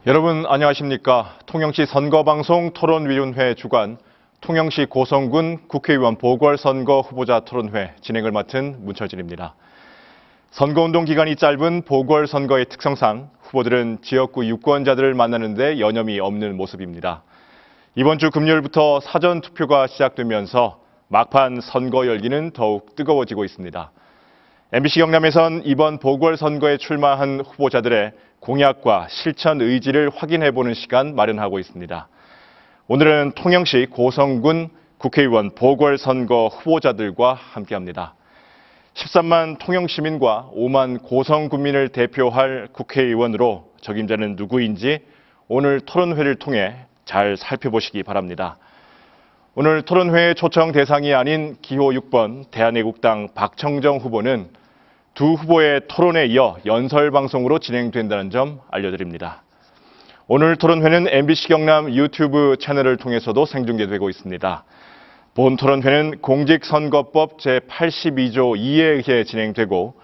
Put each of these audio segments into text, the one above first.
여러분 안녕하십니까. 통영시 선거방송 토론위원회 주관 통영시 고성군 국회의원 보궐선거 후보자 토론회 진행을 맡은 문철진입니다. 선거운동 기간이 짧은 보궐선거의 특성상 후보들은 지역구 유권자들을 만나는 데 여념이 없는 모습입니다. 이번 주 금요일부터 사전투표가 시작되면서 막판 선거 열기는 더욱 뜨거워지고 있습니다. MBC 경남에선 이번 보궐선거에 출마한 후보자들의 공약과 실천 의지를 확인해보는 시간 마련하고 있습니다. 오늘은 통영시 고성군 국회의원 보궐선거 후보자들과 함께합니다. 13만 통영시민과 5만 고성군민을 대표할 국회의원으로 적임자는 누구인지 오늘 토론회를 통해 잘 살펴보시기 바랍니다. 오늘 토론회의 초청 대상이 아닌 기호 6번 대한애국당 박청정 후보는 두 후보의 토론에 이어 연설방송으로 진행된다는 점 알려드립니다. 오늘 토론회는 MBC 경남 유튜브 채널을 통해서도 생중계되고 있습니다. 본 토론회는 공직선거법 제82조 2에 의해 진행되고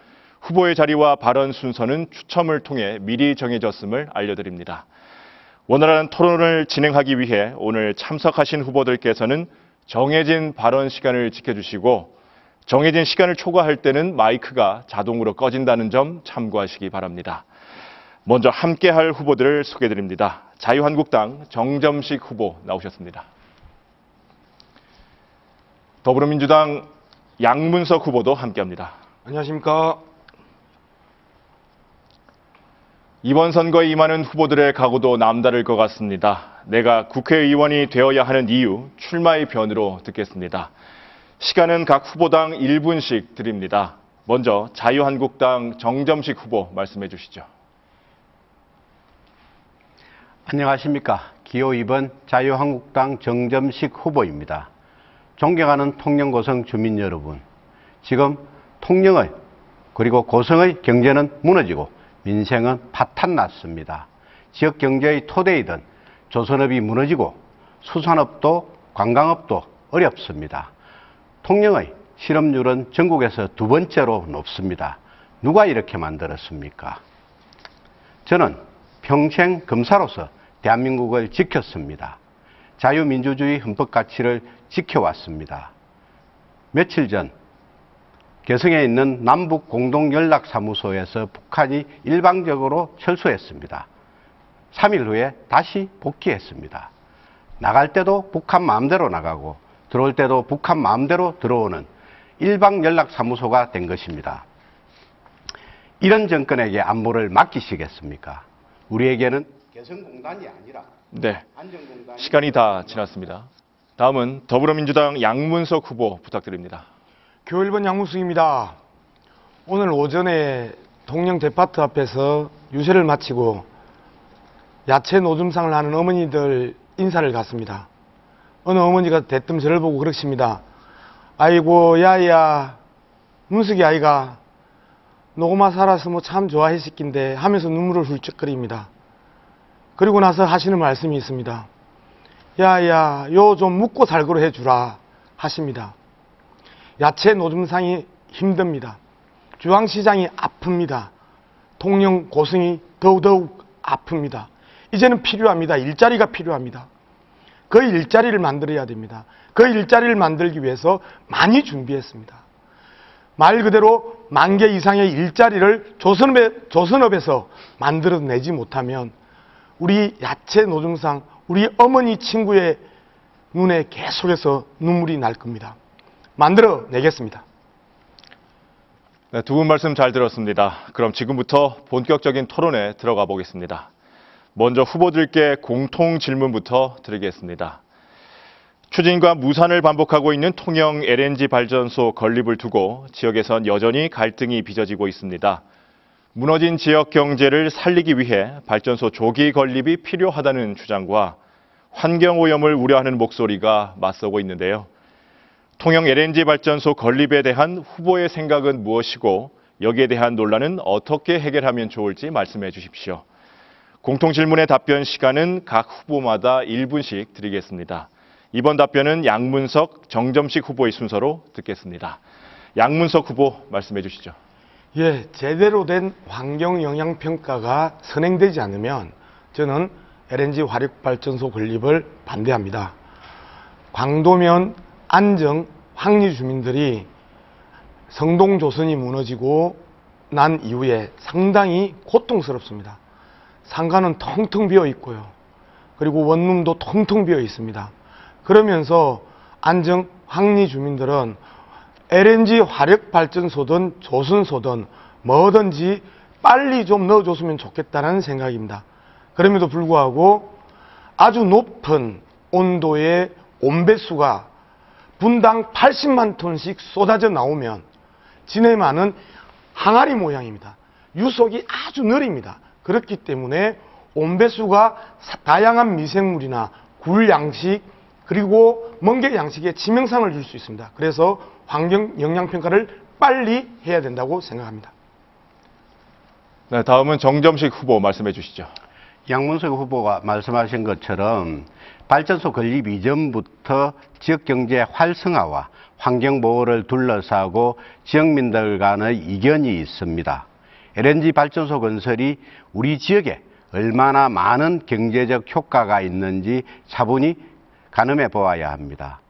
후보의 자리와 발언 순서는 추첨을 통해 미리 정해졌음을 알려드립니다. 원활한 토론을 진행하기 위해 오늘 참석하신 후보들께서는 정해진 발언 시간을 지켜주시고 정해진 시간을 초과할 때는 마이크가 자동으로 꺼진다는 점 참고하시기 바랍니다. 먼저 함께할 후보들을 소개해드립니다. 자유한국당 정점식 후보 나오셨습니다. 더불어민주당 양문석 후보도 함께합니다. 안녕하십니까. 이번 선거에 임하는 후보들의 각오도 남다를 것 같습니다. 내가 국회의원이 되어야 하는 이유, 출마의 변으로 듣겠습니다. 시간은 각 후보당 1분씩 드립니다. 먼저 자유한국당 정점식 후보 말씀해 주시죠. 안녕하십니까. 기호 2번 자유한국당 정점식 후보입니다. 존경하는 통영고성 주민 여러분, 지금 통영의 그리고 고성의 경제는 무너지고 민생은 파탄났습니다. 지역 경제의 토대이던 조선업이 무너지고 수산업도 관광업도 어렵습니다. 통영의 실업률은 전국에서 두 번째로 높습니다. 누가 이렇게 만들었습니까? 저는 평생 검사로서 대한민국을 지켰습니다. 자유민주주의 헌법가치를 지켜왔습니다. 며칠 전 개성에 있는 남북공동연락사무소에서 북한이 일방적으로 철수했습니다. 3일 후에 다시 복귀했습니다. 나갈 때도 북한 마음대로 나가고 들어올 때도 북한 마음대로 들어오는 일방연락사무소가 된 것입니다. 이런 정권에게 안보를 맡기시겠습니까? 우리에게는 개성공단이 아니라 안전공단이... 시간이 다 지났습니다. 다음은 더불어민주당 양문석 후보 부탁드립니다. 기호 1번 양문석입니다. 오늘 오전에 통영 데파트 앞에서 유세를 마치고 야채 노점상을 하는 어머니들 인사를 갔습니다. 어느 어머니가 대뜸 저를 보고 그러십니다. 아이고 야야 문석이 아이가 노고마 살아서 뭐 참 좋아했을 낀데 하면서 눈물을 훌쩍거립니다. 그리고 나서 하시는 말씀이 있습니다. 야야 요 좀 묵고 살고로 해주라 하십니다. 야채 노점상이 힘듭니다. 중앙시장이 아픕니다. 통영 고성이 더욱 아픕니다. 이제는 필요합니다. 일자리가 필요합니다. 그 일자리를 만들어야 됩니다. 그 일자리를 만들기 위해서 많이 준비했습니다. 말 그대로 10,000개 이상의 일자리를 조선업에서 만들어내지 못하면 우리 야채 노점상, 우리 어머니 친구의 눈에 계속해서 눈물이 날 겁니다. 만들어내겠습니다. 네, 두 분 말씀 잘 들었습니다. 그럼 지금부터 본격적인 토론에 들어가 보겠습니다. 먼저 후보들께 공통 질문부터 드리겠습니다. 추진과 무산을 반복하고 있는 통영 LNG 발전소 건립을 두고 지역에선 여전히 갈등이 빚어지고 있습니다. 무너진 지역 경제를 살리기 위해 발전소 조기 건립이 필요하다는 주장과 환경오염을 우려하는 목소리가 맞서고 있는데요. 통영 LNG 발전소 건립에 대한 후보의 생각은 무엇이고 여기에 대한 논란은 어떻게 해결하면 좋을지 말씀해 주십시오. 공통질문의 답변 시간은 각 후보마다 1분씩 드리겠습니다. 이번 답변은 양문석, 정점식 후보의 순서로 듣겠습니다. 양문석 후보 말씀해 주시죠. 예, 제대로 된 환경영향평가가 선행되지 않으면 저는 LNG 화력발전소 건립을 반대합니다. 광도면, 안정, 황리 주민들이 성동조선이 무너지고 난 이후에 상당히 고통스럽습니다. 상가는 텅텅 비어 있고요. 그리고 원룸도 텅텅 비어 있습니다. 그러면서 안정, 황리 주민들은 LNG 화력발전소든 조선소든 뭐든지 빨리 좀 넣어줬으면 좋겠다는 생각입니다. 그럼에도 불구하고 아주 높은 온도의 온배수가 분당 80만 톤씩 쏟아져 나오면 지내만은 항아리 모양입니다. 유속이 아주 느립니다. 그렇기 때문에 온배수가 다양한 미생물이나 굴 양식 그리고 멍게 양식에 치명상을 줄 수 있습니다. 그래서 환경 영향평가를 빨리 해야 된다고 생각합니다. 네, 다음은 정점식 후보 말씀해 주시죠. 양문석 후보가 말씀하신 것처럼 발전소 건립 이전부터 지역경제 활성화와 환경보호를 둘러싸고 지역민들 간의 이견이 있습니다. LNG 발전소 건설이 우리 지역에 얼마나 많은 경제적 효과가 있는지 차분히 가늠해 보아야 합니다.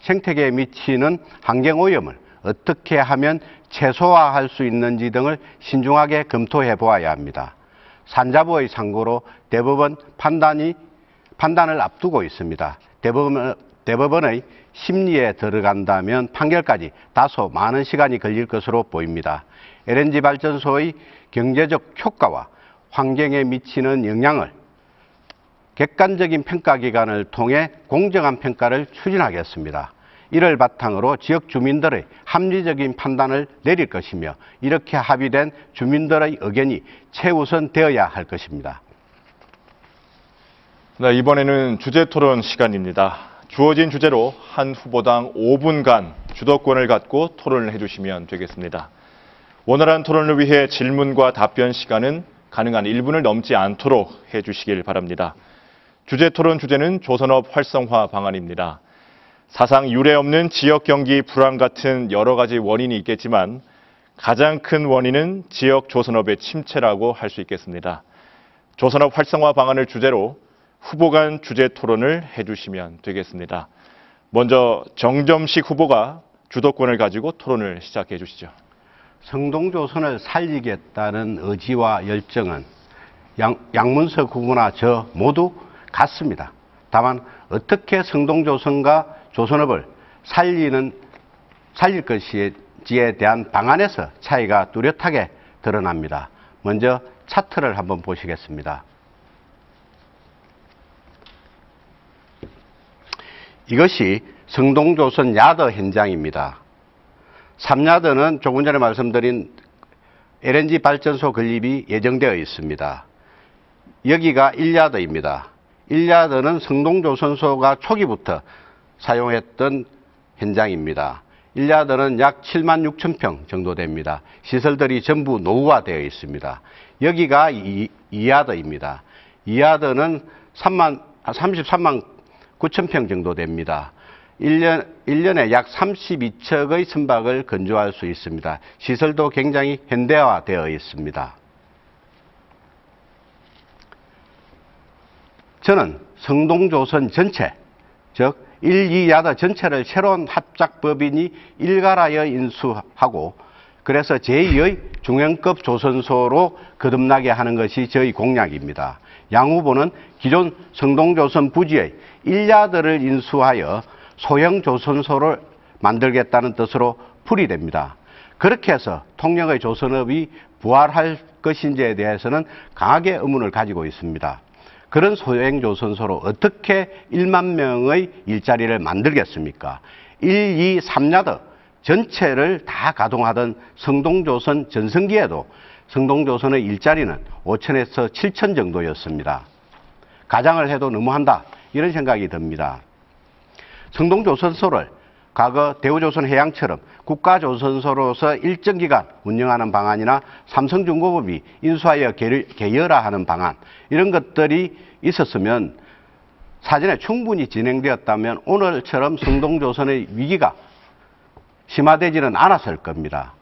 생태계에 미치는 환경오염을 어떻게 하면 최소화할 수 있는지 등을 신중하게 검토해 보아야 합니다. 산자부의 상고로 대법원 판단을 앞두고 있습니다. 대법원의 심리에 들어간다면 판결까지 다소 많은 시간이 걸릴 것으로 보입니다. LNG 발전소의 경제적 효과와 환경에 미치는 영향을 객관적인 평가기관을 통해 공정한 평가를 추진하겠습니다. 이를 바탕으로 지역 주민들의 합리적인 판단을 내릴 것이며 이렇게 합의된 주민들의 의견이 최우선 되어야 할 것입니다. 네, 이번에는 주제토론 시간입니다. 주어진 주제로 한 후보당 5분간 주도권을 갖고 토론을 해주시면 되겠습니다. 원활한 토론을 위해 질문과 답변 시간은 가능한 1분을 넘지 않도록 해주시길 바랍니다. 주제토론 주제는 조선업 활성화 방안입니다. 사상 유례 없는 지역 경기 불황 같은 여러 가지 원인이 있겠지만 가장 큰 원인은 지역 조선업의 침체라고 할 수 있겠습니다. 조선업 활성화 방안을 주제로 후보 간 주제 토론을 해주시면 되겠습니다. 먼저 정점식 후보가 주도권을 가지고 토론을 시작해 주시죠. 성동조선을 살리겠다는 의지와 열정은 양문석 후보나 저 모두 같습니다. 다만 어떻게 성동조선과 조선업을 살릴 것인지에 대한 방안에서 차이가 뚜렷하게 드러납니다. 먼저 차트를 한번 보시겠습니다. 이것이 성동조선 야더 현장입니다. 3야더는 조금 전에 말씀드린 LNG 발전소 건립이 예정되어 있습니다. 여기가 1야더입니다. 1야더는 성동조선소가 초기부터 사용했던 현장입니다. 1야더는 약 7만 6천 평 정도 됩니다. 시설들이 전부 노후화되어 있습니다. 여기가 2야더입니다. 2야더는 33만 9천 평 정도 됩니다. 1년에 약 32척의 선박을 건조할 수 있습니다. 시설도 굉장히 현대화되어 있습니다. 저는 성동조선 전체, 즉 1, 2야더 전체를 새로운 합작법인이 일괄하여 인수하고 그래서 제2의 중형급 조선소로 거듭나게 하는 것이 저희 공약입니다. 양 후보는 기존 성동조선 부지의 1야더를 인수하여 소형 조선소를 만들겠다는 뜻으로 풀이됩니다. 그렇게 해서 통영의 조선업이 부활할 것인지에 대해서는 강하게 의문을 가지고 있습니다. 그런 소형 조선소로 어떻게 1만 명의 일자리를 만들겠습니까? 1, 2, 3야더 전체를 다 가동하던 성동조선 전성기에도 성동조선의 일자리는 5천에서 7천 정도였습니다. 가장을 해도 너무한다 이런 생각이 듭니다. 성동조선소를 과거 대우조선해양처럼 국가조선소로서 일정 기간 운영하는 방안이나 삼성중공업이 인수하여 계열화하는 방안 이런 것들이 있었으면 사전에 충분히 진행되었다면 오늘처럼 성동조선의 위기가 심화되지는 않았을 겁니다.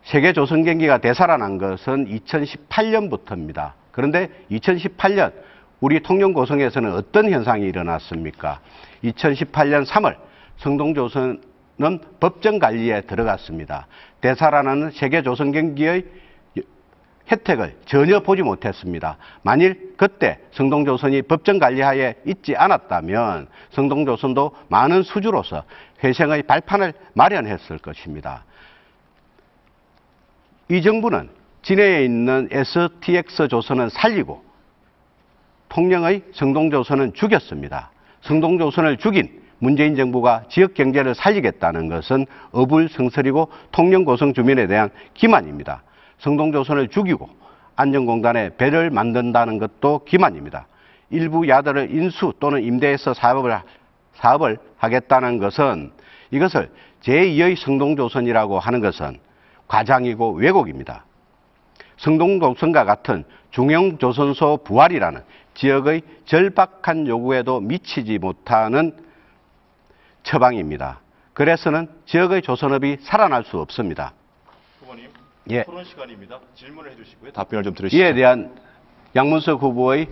세계조선경기가 되살아난 것은 2018년부터입니다. 그런데 2018년 우리 통영고성에서는 어떤 현상이 일어났습니까? 2018년 3월 성동조선은 법정 관리에 들어갔습니다. 대사라는 세계조선경기의 혜택을 전혀 보지 못했습니다. 만일 그때 성동조선이 법정 관리하에 있지 않았다면 성동조선도 많은 수주로서 회생의 발판을 마련했을 것입니다. 이 정부는 진해에 있는 STX조선은 살리고 통영의 성동조선은 죽였습니다. 성동조선을 죽인 문재인 정부가 지역경제를 살리겠다는 것은 어불성설이고 통영고성 주민에 대한 기만입니다. 성동조선을 죽이고 안전공단에 배를 만든다는 것도 기만입니다. 일부 야들을 인수 또는 임대해서 사업을 하겠다는 것은 이것을 제2의 성동조선이라고 하는 것은 과장이고 왜곡입니다. 성동조선과 같은 중형조선소 부활이라는 지역의 절박한 요구에도 미치지 못하는 처방입니다. 그래서는 지역의 조선업이 살아날 수 없습니다. 후보님, 예. 토론 시간입니다. 질문을 해주시고요. 답변을 좀 들으시죠. 이에 대한 양문석 후보의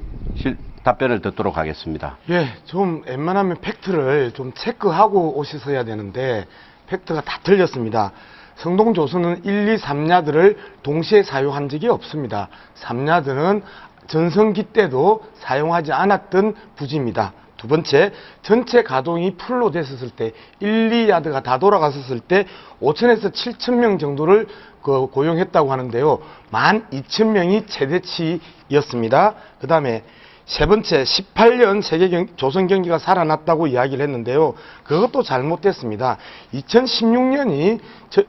답변을 듣도록 하겠습니다. 예, 좀 웬만하면 팩트를 좀 체크하고 오셨어야 되는데 팩트가 다 틀렸습니다. 성동조선은 1, 2, 3야들을 동시에 사용한 적이 없습니다. 3야들은 전성기 때도 사용하지 않았던 부지입니다. 두 번째, 전체 가동이 풀로 됐었을 때 1, 2야드가 다 돌아갔었을 때 5천에서 7천 명 정도를 고용했다고 하는데요. 12,000명이 최대치였습니다. 그 다음에 세 번째, 18년 조선 경기가 살아났다고 이야기를 했는데요. 그것도 잘못됐습니다. 2016년이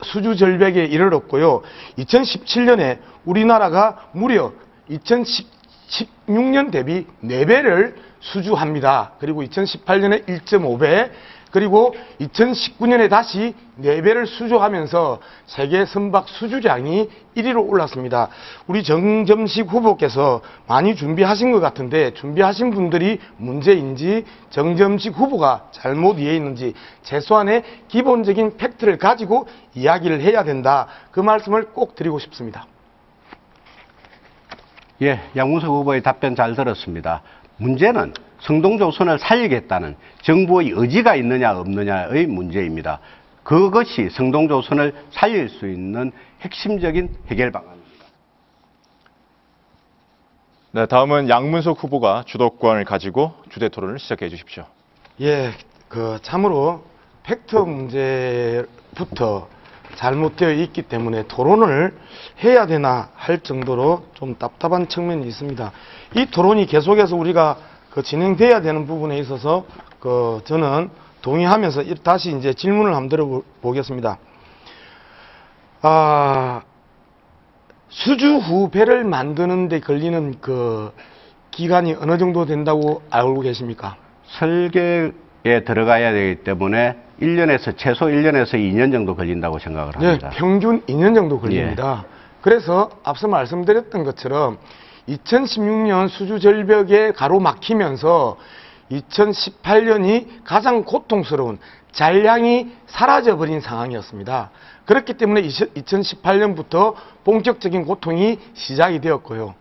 수주 절벽에 이르렀고요. 2017년에 우리나라가 무려 2016년 대비 4배를 수주합니다. 그리고 2018년에 1.5배, 그리고 2019년에 다시 4배를 수주하면서 세계 선박 수주량이 1위로 올랐습니다. 우리 정점식 후보께서 많이 준비하신 것 같은데 준비하신 분들이 문제인지 정점식 후보가 잘못 이해했는지 최소한의 기본적인 팩트를 가지고 이야기를 해야 된다. 그 말씀을 꼭 드리고 싶습니다. 예, 양문석 후보의 답변 잘 들었습니다. 문제는 성동조선을 살리겠다는 정부의 의지가 있느냐 없느냐의 문제입니다. 그것이 성동조선을 살릴 수 있는 핵심적인 해결 방안입니다. 네, 다음은 양문석 후보가 주도권을 가지고 주대 토론을 시작해 주십시오. 예, 참으로 팩트 문제부터 잘못되어 있기 때문에 토론을 해야 되나 할 정도로 좀 답답한 측면이 있습니다. 이 토론이 계속해서 우리가 진행돼야 되는 부분에 있어서 저는 동의하면서 다시 이제 질문을 한번 들어보겠습니다. 수주 후 배를 만드는 데 걸리는 기간이 어느 정도 된다고 알고 계십니까? 설계에 들어가야 되기 때문에 최소 1년에서 2년 정도 걸린다고 생각을 합니다. 네, 평균 2년 정도 걸립니다. 예. 그래서 앞서 말씀드렸던 것처럼 2016년 수주 절벽에 가로막히면서 2018년이 가장 고통스러운 잔량이 사라져버린 상황이었습니다. 그렇기 때문에 2018년부터 본격적인 고통이 시작이 되었고요.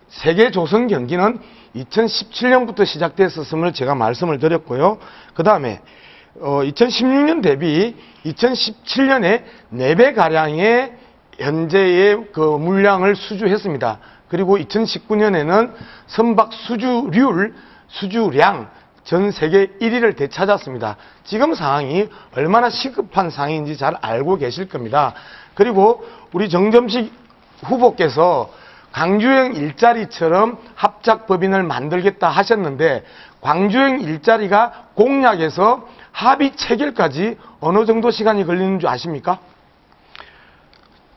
세계 조선 경기는 2017년부터 시작됐었음을 제가 말씀을 드렸고요. 그 다음에 2016년 대비 2017년에 4배가량의 현재의 물량을 수주했습니다. 그리고 2019년에는 선박 수주량 전 세계 1위를 되찾았습니다. 지금 상황이 얼마나 시급한 상황인지 잘 알고 계실 겁니다. 그리고 우리 정점식 후보께서 광주형 일자리처럼 합작법인을 만들겠다 하셨는데 광주형 일자리가 공약에서 합의 체결까지 어느 정도 시간이 걸리는 줄 아십니까?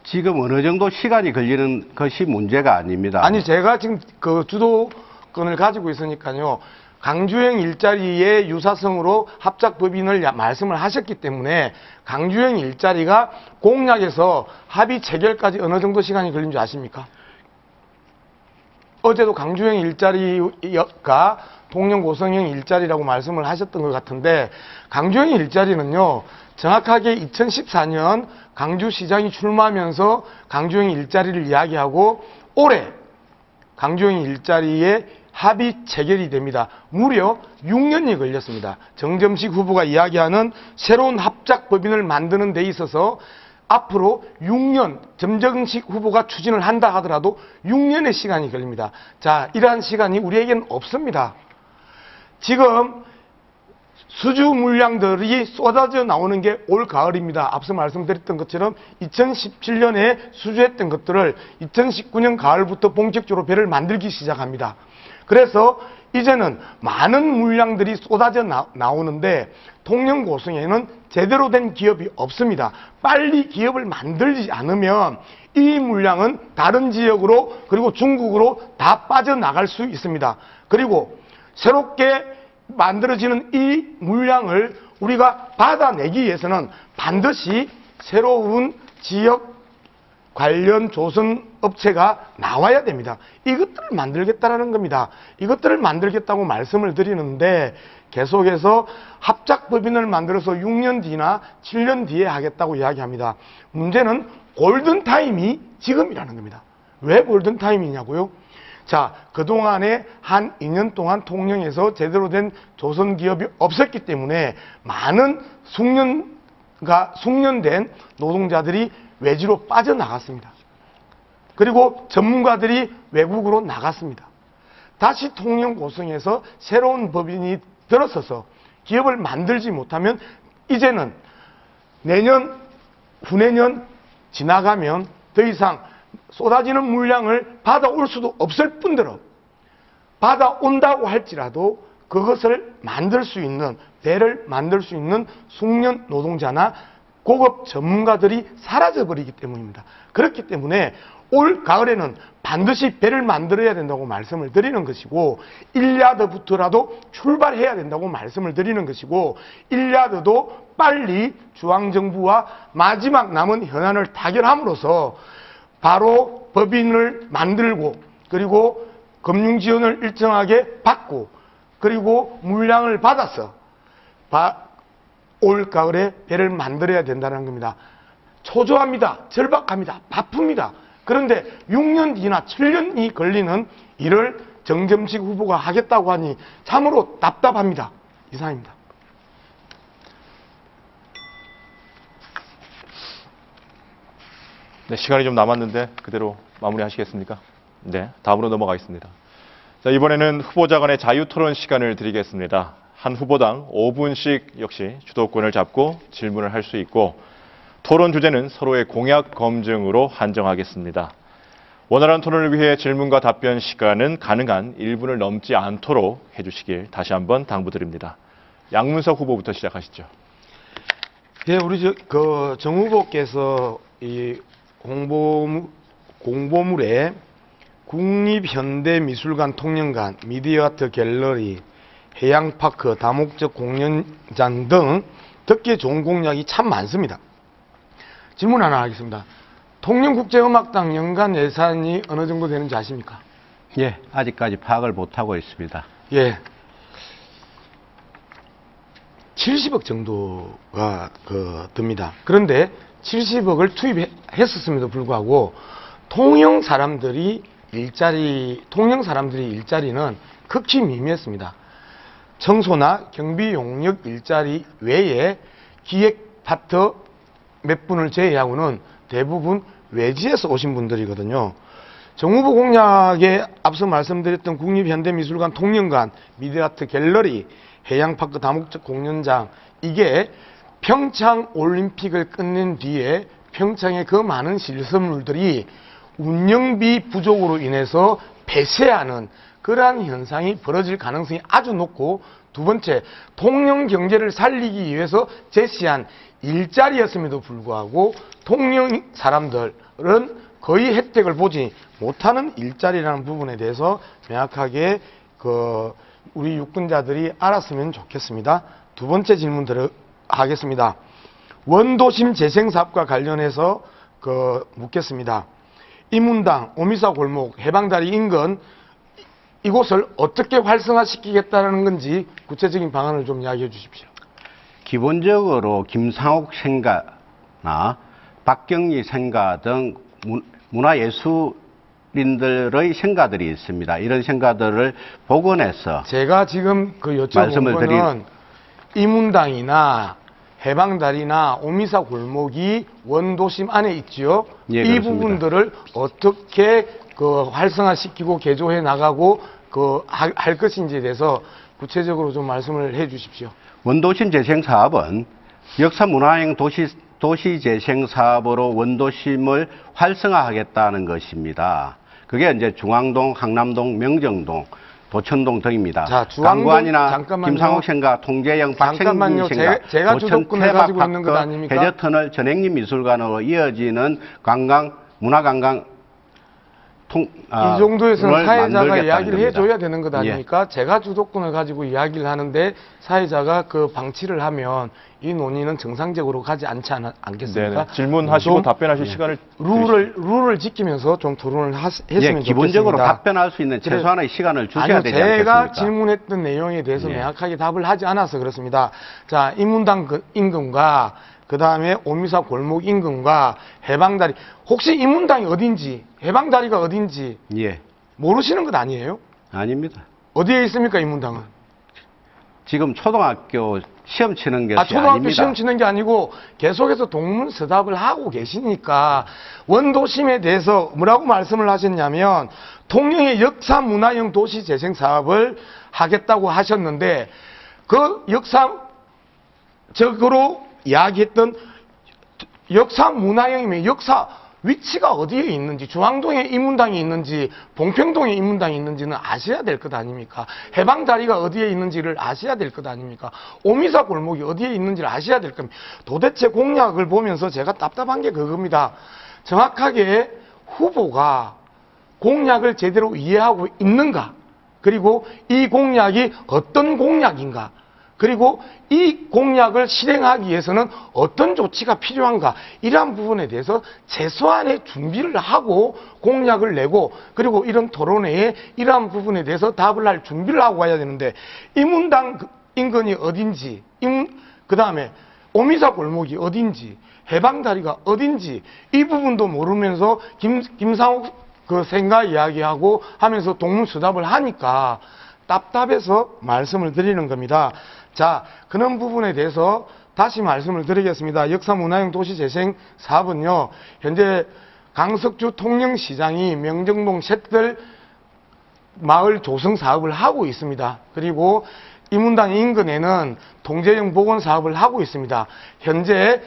지금 어느 정도 시간이 걸리는 것이 문제가 아닙니다. 아니, 제가 지금 주도권을 가지고 있으니까요. 광주형 일자리의 유사성으로 합작법인을 말씀을 하셨기 때문에 광주형 일자리가 공약에서 합의 체결까지 어느 정도 시간이 걸린 줄 아십니까? 어제도 광주형 일자리가 통영 고성형 일자리라고 말씀을 하셨던 것 같은데 광주형 일자리는요. 정확하게 2014년 광주시장이 출마하면서 광주형 일자리를 이야기하고 올해 강조영 일자리에 합의 체결이 됩니다. 무려 6년이 걸렸습니다. 정점식 후보가 이야기하는 새로운 합작법인을 만드는 데 있어서 앞으로 6년, 정점식 후보가 추진을 한다 하더라도 6년의 시간이 걸립니다. 자, 이러한 시간이 우리에겐 없습니다. 지금 수주 물량들이 쏟아져 나오는 게 올 가을입니다. 앞서 말씀드렸던 것처럼 2017년에 수주했던 것들을 2019년 가을부터 본격적으로 배를 만들기 시작합니다. 그래서 이제는 많은 물량들이 쏟아져 나오는데 통영고성에는 제대로 된 기업이 없습니다. 빨리 기업을 만들지 않으면 이 물량은 다른 지역으로 그리고 중국으로 다 빠져나갈 수 있습니다. 그리고 새롭게 만들어지는 이 물량을 우리가 받아내기 위해서는 반드시 새로운 지역 관련 조선업체가 나와야 됩니다. 이것들을 만들겠다라는 겁니다. 이것들을 만들겠다고 말씀을 드리는데 계속해서 합작법인을 만들어서 6년 뒤나 7년 뒤에 하겠다고 이야기합니다. 문제는 골든타임이 지금이라는 겁니다. 왜 골든타임이냐고요? 자, 그동안에 한 2년 동안 통영에서 제대로 된 조선기업이 없었기 때문에 많은 숙련된 노동자들이 외지로 빠져나갔습니다. 그리고 전문가들이 외국으로 나갔습니다. 다시 통영고성에서 새로운 법인이 들어서서 기업을 만들지 못하면 이제는 내년, 후내년 지나가면 더 이상 쏟아지는 물량을 받아올 수도 없을 뿐더러 받아온다고 할지라도 그것을 만들 수 있는, 배를 만들 수 있는 숙련 노동자나 고급 전문가들이 사라져버리기 때문입니다. 그렇기 때문에 올 가을에는 반드시 배를 만들어야 된다고 말씀을 드리는 것이고 1야드부터라도 출발해야 된다고 말씀을 드리는 것이고 1야드도 빨리 중앙정부와 마지막 남은 현안을 타결함으로써 바로 법인을 만들고 그리고 금융지원을 일정하게 받고 그리고 물량을 받아서 올 가을에 배를 만들어야 된다는 겁니다. 초조합니다. 절박합니다. 바쁩니다. 그런데 6년 뒤나 7년이 걸리는 일을 정점식 후보가 하겠다고 하니 참으로 답답합니다. 이상입니다. 네, 시간이 좀 남았는데 그대로 마무리하시겠습니까? 네, 다음으로 넘어가겠습니다. 자, 이번에는 후보자 간의 자유토론 시간을 드리겠습니다. 한 후보당 5분씩 역시 주도권을 잡고 질문을 할 수 있고 토론 주제는 서로의 공약 검증으로 한정하겠습니다. 원활한 토론을 위해 질문과 답변 시간은 가능한 1분을 넘지 않도록 해주시길 다시 한번 당부드립니다. 양문석 후보부터 시작하시죠. 예, 우리 정 후보께서 이 공보물에 국립현대미술관 통연관, 미디어아트 갤러리, 해양파크, 다목적 공연장 등 듣기 좋은 공약이 참 많습니다. 질문 하나 하겠습니다. 통영국제음악당 연간 예산이 어느 정도 되는지 아십니까? 예, 아직까지 파악을 못하고 있습니다. 예. 70억 정도가 듭니다. 그런데 70억을 투입했었음에도 불구하고 통영 사람들이 일자리는 극히 미미했습니다. 청소나 경비 용역 일자리 외에 기획 파트 몇 분을 제외하고는 대부분 외지에서 오신 분들이거든요. 정 후보 공약에 앞서 말씀드렸던 국립현대미술관 통연관, 미디어아트 갤러리, 해양파크 다목적 공연장, 이게 평창 올림픽을 끝낸 뒤에 평창의 그 많은 시설물들이 운영비 부족으로 인해서 폐쇄하는 그러한 현상이 벌어질 가능성이 아주 높고, 두 번째, 통영 경제를 살리기 위해서 제시한 일자리였음에도 불구하고 통영 사람들은 거의 혜택을 보지 못하는 일자리라는 부분에 대해서 명확하게 우리 유권자들이 알았으면 좋겠습니다. 두 번째 질문 하겠습니다. 원도심 재생사업과 관련해서 묻겠습니다. 인문당, 오미사 골목, 해방다리 인근 이곳을 어떻게 활성화시키겠다는 건지 구체적인 방안을 좀 이야기해 주십시오. 기본적으로 김상옥 생가나 박경리 생가 등 문화예술 인들의 생가들이 있습니다. 이런 생가들을 복원해서 제가 지금 그 여쭤본 말씀을 거는 이문당이나 해방다리나 오미사 골목이 원도심 안에 있지요. 예, 이 그렇습니다. 부분들을 어떻게 그 활성화시키고 개조해 나가고 그 할 것인지에 대해서 구체적으로 좀 말씀을 해 주십시오. 원도심 재생 사업은 역사 문화형 도시 재생 사업으로 원도심을 활성화하겠다는 것입니다. 그게 이제 중앙동, 항남동, 명정동, 도천동 등입니다. 자, 중앙동, 강구안이나 잠깐만요. 김상옥 생가, 통제영, 잠깐만요. 박생진 생가, 제가 주도권을 가지고 있는 것 아닙니까? 해저터널, 전행리 미술관으로 이어지는 문화관광 이 정도에서는 사회자가 이야기를 해줘야 되는 것 예. 아닙니까? 제가 주도권을 가지고 이야기를 하는데 사회자가 그 방치를 하면 이 논의는 정상적으로 가지 않지 않겠습니까? 네, 질문하시고 좀 답변하실 시간을 룰을 지키면서 좀 토론을 했으면 좋겠습니다. 기본적으로 답변할 수 있는 최소한의 시간을 주셔야 아니요, 되지 제가 않겠습니까? 질문했던 내용에 대해서 예. 명확하게 답을 하지 않아서 그렇습니다. 자, 인문당 인근과 그 다음에 오미사 골목 인근과 해방다리, 혹시 인문당이 어딘지 해방다리가 어딘지 예, 모르시는 것 아니에요? 아닙니다. 어디에 있습니까, 인문당은? 지금 초등학교 시험 치는 것이 초등학교 아닙니다. 시험 치는 게 아니고 계속해서 동문서답을 하고 계시니까 원도심에 대해서 뭐라고 말씀을 하셨냐면 통영의 역사문화형 도시재생 사업을 하겠다고 하셨는데 그 역사적으로 이야기했던 역사문화형이면 역사 위치가 어디에 있는지, 중앙동에 인문당이 있는지 봉평동에 인문당이 있는지는 아셔야 될 것 아닙니까? 해방다리가 어디에 있는지를 아셔야 될 것 아닙니까? 오미사 골목이 어디에 있는지를 아셔야 될 겁니다. 도대체 공약을 보면서 제가 답답한 게 그겁니다. 정확하게 후보가 공약을 제대로 이해하고 있는가? 그리고 이 공약이 어떤 공약인가? 그리고 이 공약을 실행하기 위해서는 어떤 조치가 필요한가, 이러한 부분에 대해서 최소한의 준비를 하고 공약을 내고, 그리고 이런 토론회에 이러한 부분에 대해서 답을 할 준비를 하고 가야 되는데, 인문당 인근이 어딘지, 그 다음에 오미사 골목이 어딘지, 해방다리가 어딘지 이 부분도 모르면서 김상욱 그 생가 이야기하고 하면서 동문수답을 하니까 답답해서 말씀을 드리는 겁니다. 자, 그런 부분에 대해서 다시 말씀을 드리겠습니다. 역사문화형 도시재생 사업은요, 현재 강석주 통영시장이 명정동 셋들 마을 조성 사업을 하고 있습니다. 그리고 인문당 인근에는 통제형 복원 사업을 하고 있습니다. 현재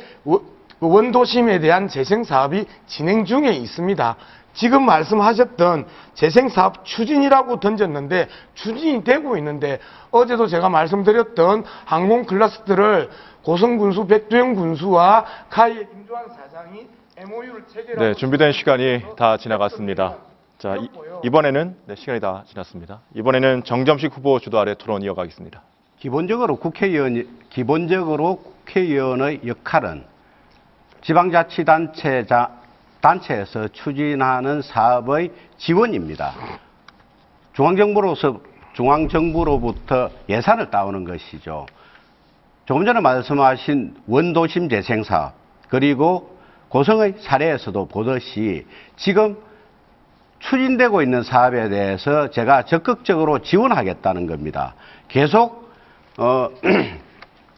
원도심에 대한 재생 사업이 진행 중에 있습니다. 지금 말씀하셨던 재생사업 추진이라고 던졌는데 추진이 되고 있는데, 어제도 제가 말씀드렸던 항공 클러스터를 고성군수 백두영 군수와 카이의 김조한 사장이 MOU를 체결하고, 네, 준비된 시간이 다 지나갔습니다. 자, 이번에는 시간이 다 지났습니다. 이번에는 정점식 후보 주도 아래 토론 이어가겠습니다. 기본적으로 국회의원의 역할은 단체에서 추진하는 사업의 지원입니다. 중앙정부로부터 예산을 따오는 것이죠. 조금 전에 말씀하신 원도심 재생사업, 그리고 고성의 사례에서도 보듯이 지금 추진되고 있는 사업에 대해서 제가 적극적으로 지원하겠다는 겁니다. 계속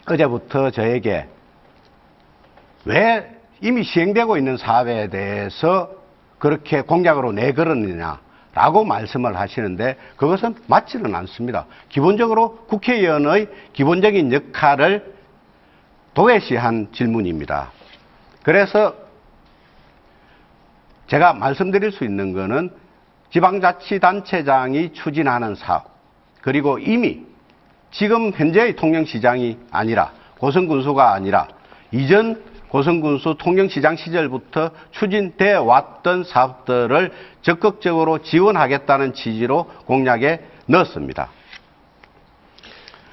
어제부터 저에게 왜 이미 시행되고 있는 사업에 대해서 그렇게 공약으로 내걸었느냐라고 말씀을 하시는데, 그것은 맞지는 않습니다. 기본적으로 국회의원의 기본적인 역할을 도외시한 질문입니다. 그래서 제가 말씀드릴 수 있는 것은 지방자치단체장이 추진하는 사업, 그리고 이미 지금 현재의 통영시장이 아니라 고성군수가 아니라 이전 고성군수 통영시장 시절부터 추진되어 왔던 사업들을 적극적으로 지원하겠다는 취지로 공약에 넣었습니다.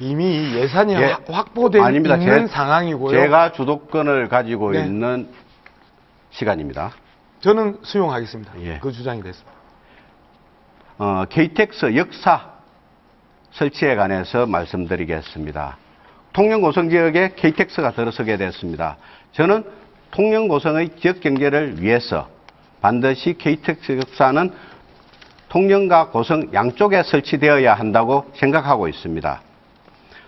이미 예산이 예, 확보되어 아닙니다. 있는 상황이고요. 제가 주도권을 가지고 네. 있는 시간입니다. 저는 수용하겠습니다. 예. 그 주장이 됐습니다. KTX 역사 설치에 관해서 말씀드리겠습니다. 통영고성지역에 KTX가 들어서게 됐습니다. 저는 통영고성의 지역경제를 위해서 반드시 KTX 역사는 통영과 고성 양쪽에 설치되어야 한다고 생각하고 있습니다.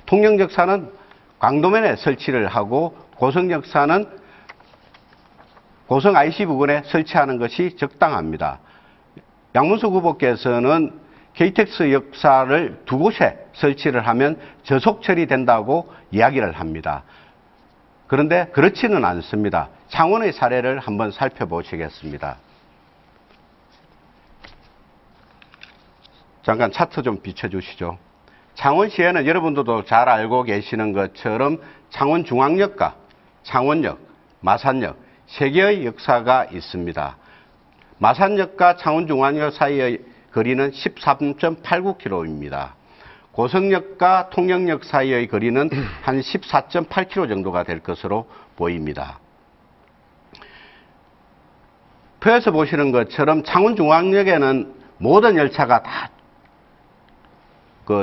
통영역사는 광도면에 설치를 하고 고성역사는 고성 IC 부근에 설치하는 것이 적당합니다. 양문석 후보께서는 KTX 역사를 두 곳에 설치를 하면 저속 처리된다고 이야기를 합니다. 그런데 그렇지는 않습니다. 창원의 사례를 한번 살펴보시겠습니다. 잠깐 차트 좀 비춰주시죠. 창원시에는 여러분들도 잘 알고 계시는 것처럼 창원중앙역과 창원역, 마산역 세 개의 역사가 있습니다. 마산역과 창원중앙역 사이의 거리는 13.89km입니다. 고성역과 통영역 사이의 거리는 한 14.8km 정도가 될 것으로 보입니다. 표에서 보시는 것처럼 창원중앙역에는 모든 열차가 다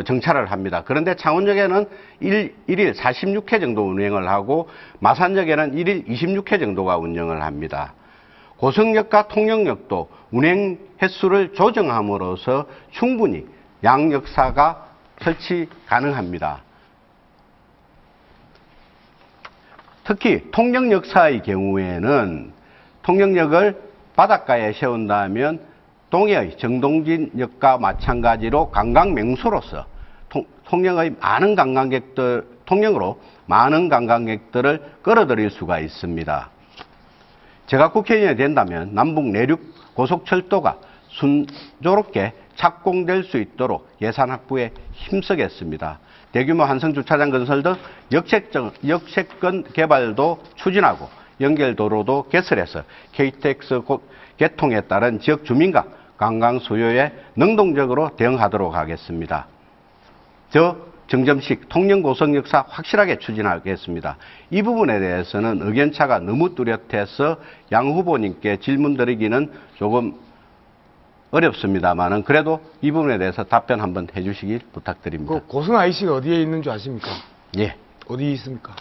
정차를 합니다. 그런데 창원역에는 1일 46회 정도 운행을 하고 마산역에는 1일 26회 정도가 운영을 합니다. 고성역과 통영역도 운행 횟수를 조정함으로써 충분히 양 역사가 설치 가능합니다. 특히 통영역사의 경우에는 통영역을 바닷가에 세운다면 동해의 정동진역과 마찬가지로 관광 명소로서 통영으로 많은 관광객들을 끌어들일 수가 있습니다. 제가 국회의원이 된다면 남북 내륙 고속철도가 순조롭게 착공될 수 있도록 예산 확보에 힘쓰겠습니다. 대규모 환승주차장 건설 등 역세권 개발도 추진하고 연결도로도 개설해서 KTX 개통에 따른 지역 주민과 관광 수요에 능동적으로 대응하도록 하겠습니다. 정점식 통영 고성 역사 확실하게 추진하겠습니다. 이 부분에 대해서는 의견차가 너무 뚜렷해서 양 후보님께 질문드리기는 조금 어렵습니다만은 그래도 이 부분에 대해서 답변 한번 해주시길 부탁드립니다. 고성 IC가 어디에 있는 줄 아십니까? 예. 어디 있습니까?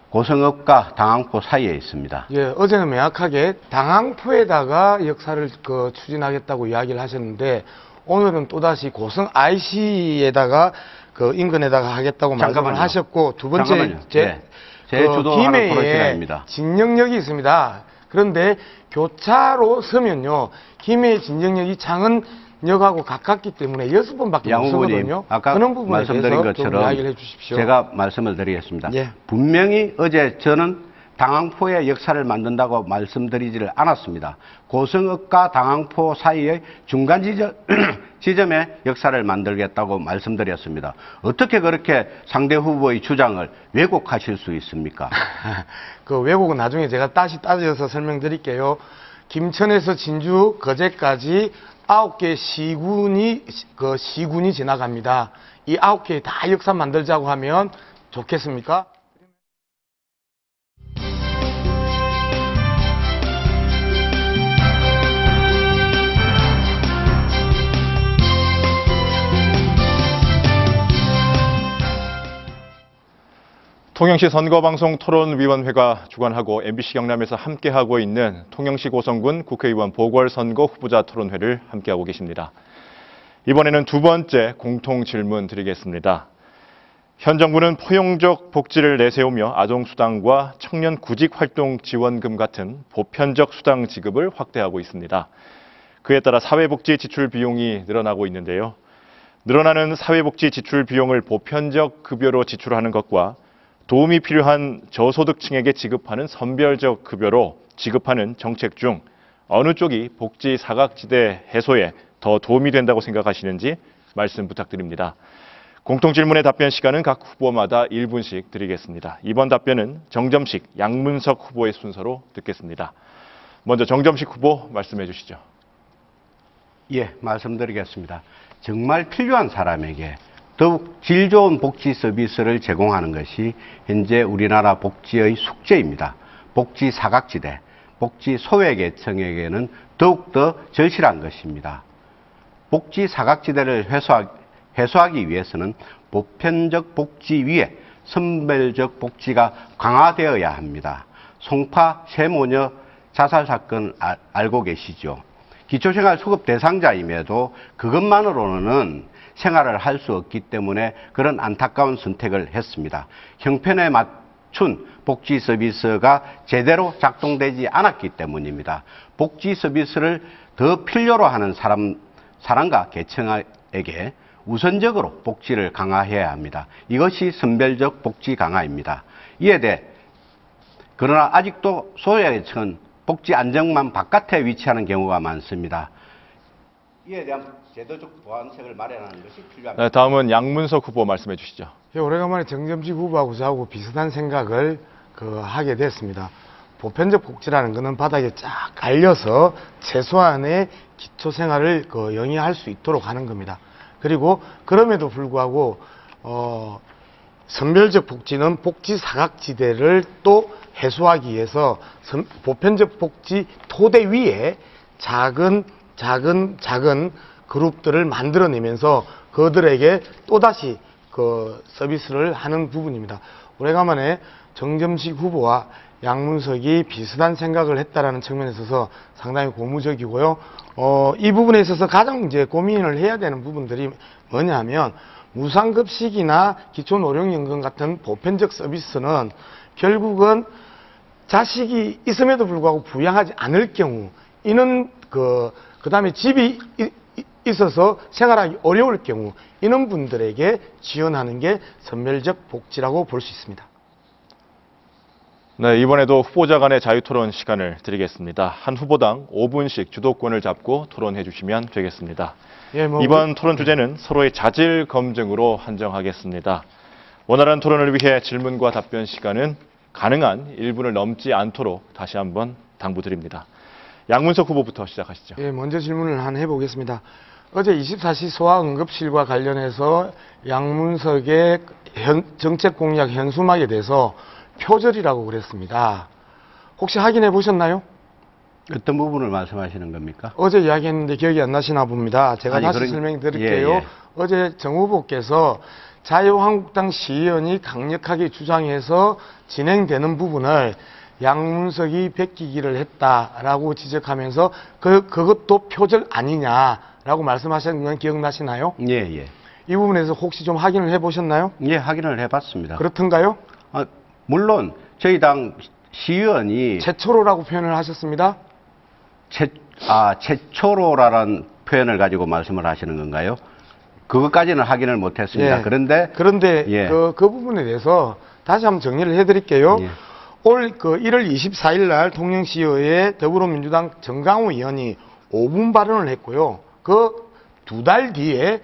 고성읍과 당항포 사이에 있습니다. 예, 어제는 명확하게 당항포에다가 역사를 추진하겠다고 이야기를 하셨는데 오늘은 또다시 고성 IC에다가 인근에다가 하겠다고 말씀을 하셨고 두 번째 제 주도하는 프로젝트가 아닙니다. 진영역이 있습니다. 그런데 교차로 서면요 김해의 진영역이 창원역하고 가깝기 때문에 6번밖에 못 서거든요. 아까 그런 부분에 말씀드린 대해서 것처럼 좀 이야기를 해주십시오. 제가 말씀을 드리겠습니다. 예. 분명히 어제 저는 당항포의 역사를 만든다고 말씀드리지를 않았습니다. 고성읍과 당항포 사이의 중간 지점에 역사를 만들겠다고 말씀드렸습니다. 어떻게 그렇게 상대 후보의 주장을 왜곡하실 수 있습니까? 그 왜곡은 나중에 제가 다시 따져서 설명드릴게요. 김천에서 진주, 거제까지 9개 시군이 지나갑니다. 이 9개 다 역사 만들자고 하면 좋겠습니까? 통영시 선거방송 토론위원회가 주관하고 MBC 경남에서 함께하고 있는 통영시 고성군 국회의원 보궐선거 후보자 토론회를 함께하고 계십니다. 이번에는 두 번째 공통 질문 드리겠습니다. 현 정부는 포용적 복지를 내세우며 아동수당과 청년 구직활동 지원금 같은 보편적 수당 지급을 확대하고 있습니다. 그에 따라 사회복지 지출 비용이 늘어나고 있는데요. 늘어나는 사회복지 지출 비용을 보편적 급여로 지출하는 것과 도움이 필요한 저소득층에게 지급하는 선별적 급여로 지급하는 정책 중 어느 쪽이 복지 사각지대 해소에 더 도움이 된다고 생각하시는지 말씀 부탁드립니다. 공통질문의 답변 시간은 각 후보마다 1분씩 드리겠습니다. 이번 답변은 정점식, 양문석 후보의 순서로 듣겠습니다. 먼저 정점식 후보 말씀해 주시죠. 예, 말씀드리겠습니다. 정말 필요한 사람에게 더욱 질 좋은 복지 서비스를 제공하는 것이 현재 우리나라 복지의 숙제입니다. 복지 사각지대, 복지 소외계층에게는 더욱더 절실한 것입니다. 복지 사각지대를 해소하기 위해서는 보편적 복지 위에 선별적 복지가 강화되어야 합니다. 송파 세모녀 자살 사건 알고 계시죠? 기초생활 수급 대상자임에도 그것만으로는 생활을 할 수 없기 때문에 그런 안타까운 선택을 했습니다. 형편에 맞춘 복지 서비스가 제대로 작동되지 않았기 때문입니다. 복지 서비스를 더 필요로 하는 사람과 계층에게 우선적으로 복지를 강화해야 합니다. 이것이 선별적 복지 강화입니다. 이에 대해 그러나 아직도 소외계층은 복지 안정망 바깥에 위치하는 경우가 많습니다. 이에 대한 제도적 보완책을 마련하는 것이 필요합니다. 네, 다음은 양문석 후보 말씀해 주시죠. 예, 오래간만에 정점식 후보하고 저하고 비슷한 생각을 하게 됐습니다. 보편적 복지라는 것은 바닥에 쫙 깔려서 최소한의 기초생활을 영위할 수 있도록 하는 겁니다. 그리고 그럼에도 불구하고 선별적 복지는 복지 사각지대를 또 해소하기 위해서 보편적 복지 토대 위에 작은 그룹들을 만들어내면서 그들에게 또다시 서비스를 하는 부분입니다. 오래간만에 정점식 후보와 양문석이 비슷한 생각을 했다라는 측면에 있어서 상당히 고무적이고요. 이 부분에 있어서 가장 이제 고민을 해야 되는 부분들이 뭐냐면 무상급식이나 기초노령연금 같은 보편적 서비스는 결국은 자식이 있음에도 불구하고 부양하지 않을 경우 이는 그다음에 집이 있어서 생활하기 어려울 경우 이런 분들에게 지원하는 게 선별적 복지라고 볼 수 있습니다. 네, 이번에도 후보자 간의 자유토론 시간을 드리겠습니다. 한 후보당 5분씩 주도권을 잡고 토론해 주시면 되겠습니다. 예, 이번 토론 주제는 서로의 자질 검증으로 한정하겠습니다. 원활한 토론을 위해 질문과 답변 시간은 가능한 1분을 넘지 않도록 다시 한번 당부드립니다. 양문석 후보부터 시작하시죠. 예, 먼저 질문을 해보겠습니다. 어제 24시 소아응급실과 관련해서 양문석의 정책 공약 현수막에 대해서 표절이라고 그랬습니다. 혹시 확인해 보셨나요? 어떤 부분을 말씀하시는 겁니까? 어제 이야기했는데 기억이 안 나시나 봅니다. 제가 아니, 다시 설명드릴게요. 예. 어제 정 후보께서 자유한국당 시의원이 강력하게 주장해서 진행되는 부분을 양문석이 베끼기를 했다라고 지적하면서 그것도 표절 아니냐라고 말씀하신 건 기억나시나요? 예, 예. 이 부분에서 혹시 좀 확인을 해보셨나요? 예, 확인을 해봤습니다. 그렇던가요? 물론 저희 당 시의원이 최초로라고 표현을 하셨습니다. 최초로라는 표현을 가지고 말씀을 하시는 건가요? 그것까지는 확인을 못했습니다. 예. 그런데 예. 그 부분에 대해서 다시 한번 정리를 해드릴게요. 예. 올 1월 24일 날 통영시의회 더불어민주당 정강호 의원이 5분 발언을 했고요. 그 2달 뒤에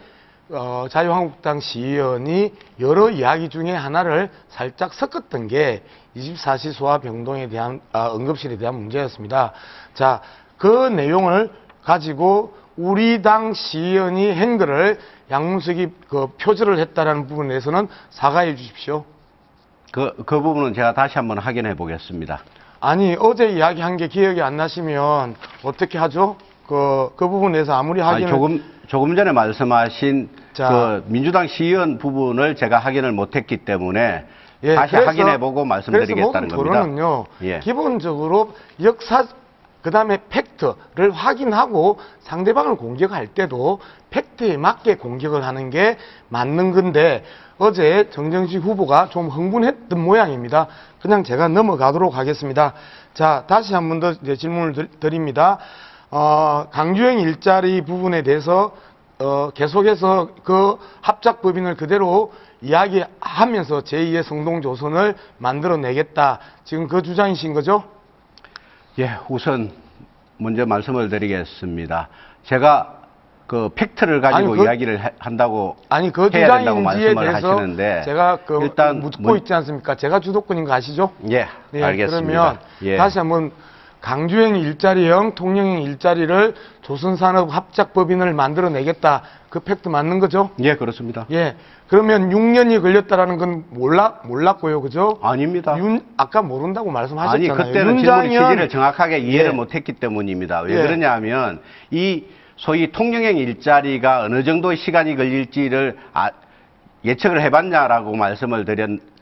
자유한국당 시의원이 여러 이야기 중에 하나를 살짝 섞었던 게 24시 소아병동에 대한 응급실에 대한 문제였습니다. 자, 그 내용을 가지고 우리 당 시의원이 한 거를 양문석이 표절을 했다라는 부분에 대해서는 사과해 주십시오. 그 부분은 제가 다시 한번 확인해 보겠습니다. 아니, 어제 이야기한 게 기억이 안 나시면 어떻게 하죠? 그 부분에서 아무리 확인을 조금 전에 말씀하신 자, 민주당 시의원 부분을 제가 확인을 못했기 때문에 예, 다시 확인해보고 말씀드리겠다는 그래서 모든 겁니다. 토론은요, 예. 기본적으로 역사, 그 다음에 팩트를 확인하고 상대방을 공격할 때도 팩트에 맞게 공격을 하는 게 맞는 건데, 어제 정정식 후보가 좀 흥분했던 모양입니다. 그냥 제가 넘어가도록 하겠습니다. 자, 다시 한 번 더 질문을 드립니다. 강주행 일자리 부분에 대해서 계속해서 그 합작법인을 그대로 이야기하면서 제2의 성동조선을 만들어내겠다. 지금 그 주장이신 거죠? 예, 우선 먼저 말씀을 드리겠습니다. 제가 그 팩트를 가지고 이야기를 한다고 그 해야 된다고 주장인지에 말씀을 대해서 하시는데 제가 일단 묻고 있지 않습니까? 제가 주도권인 거 아시죠? 예, 네, 알겠습니다. 그러면 예. 다시 한번 강주행 일자리형, 통영형 일자리를 조선산업 합작법인을 만들어내겠다. 그 팩트 맞는 거죠? 예, 그렇습니다. 예. 그러면 6년이 걸렸다라는 건 몰랐고요. 그죠? 아닙니다. 아까 모른다고 말씀하셨잖아요. 아니, 그때는 질문의 취지를 정확하게 이해를 예. 못했기 때문입니다. 왜 예. 그러냐면 이 소위 통영형 일자리가 어느 정도 시간이 걸릴지를 예측을 해봤냐라고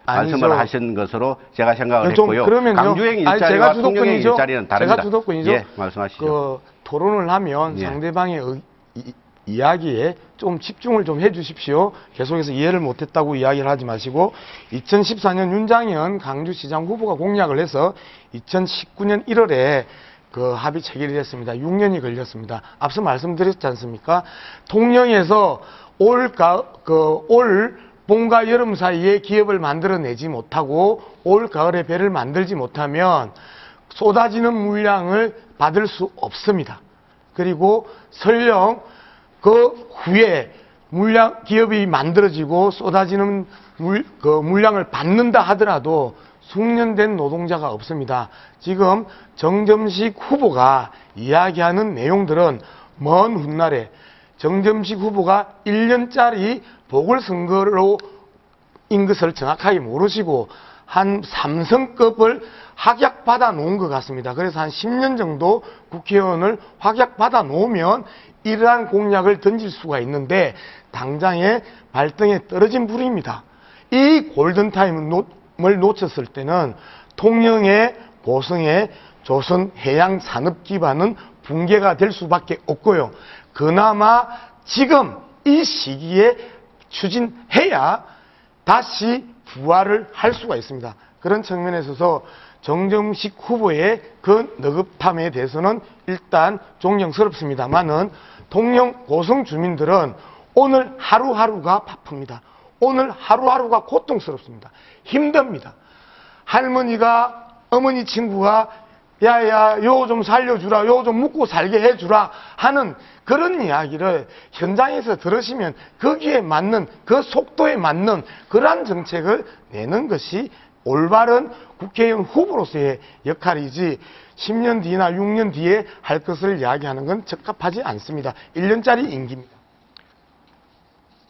아니죠. 말씀을 하신 것으로 제가 생각을 좀 했고요. 그러면요. 강주행 아니, 일자리와 제가 통영행 주도권이죠. 일자리는 다릅니다. 제가 주도권이죠. 예, 말씀하시죠. 그 토론을 하면 예. 상대방의 이야기에 좀 집중을 좀 해주십시오. 계속해서 이해를 못했다고 이야기를 하지 마시고 2014년 윤장현 강주시장 후보가 공약을 해서 2019년 1월에 그 합의 체결이 됐습니다. 6년이 걸렸습니다. 앞서 말씀드렸지 않습니까? 통영에서 올 봄과 여름 사이에 기업을 만들어내지 못하고 올 가을에 배를 만들지 못하면 쏟아지는 물량을 받을 수 없습니다. 그리고 설령 그 후에 기업이 만들어지고 쏟아지는 물량을 받는다 하더라도 숙련된 노동자가 없습니다. 지금 정점식 후보가 이야기하는 내용들은 먼 훗날에 정점식 후보가 1년짜리 보궐선거로 인 것을 정확하게 모르시고 한 삼성급을 확약받아 놓은 것 같습니다. 그래서 한 10년 정도 국회의원을 확약받아 놓으면 이러한 공약을 던질 수가 있는데 당장에 발등에 떨어진 불입니다. 이 골든타임을 놓쳤을 때는 통영의 고성의 조선 해양 산업 기반은 붕괴가 될 수밖에 없고요. 그나마 지금 이 시기에 추진해야 다시 부활을 할 수가 있습니다. 그런 측면에 있어서 정점식 후보의 그 너급함에 대해서는 일단 존경스럽습니다만은 통영 고성 주민들은 오늘 하루하루가 바쁩니다. 오늘 하루하루가 고통스럽습니다. 힘듭니다. 할머니가 어머니 친구가 야야 요 좀 살려주라, 요 좀 묵고 살게 해주라 하는 그런 이야기를 현장에서 들으시면 거기에 맞는 그 속도에 맞는 그러한 정책을 내는 것이 올바른 국회의원 후보로서의 역할이지 10년 뒤나 6년 뒤에 할 것을 이야기하는 건 적합하지 않습니다. 1년짜리 임기입니다.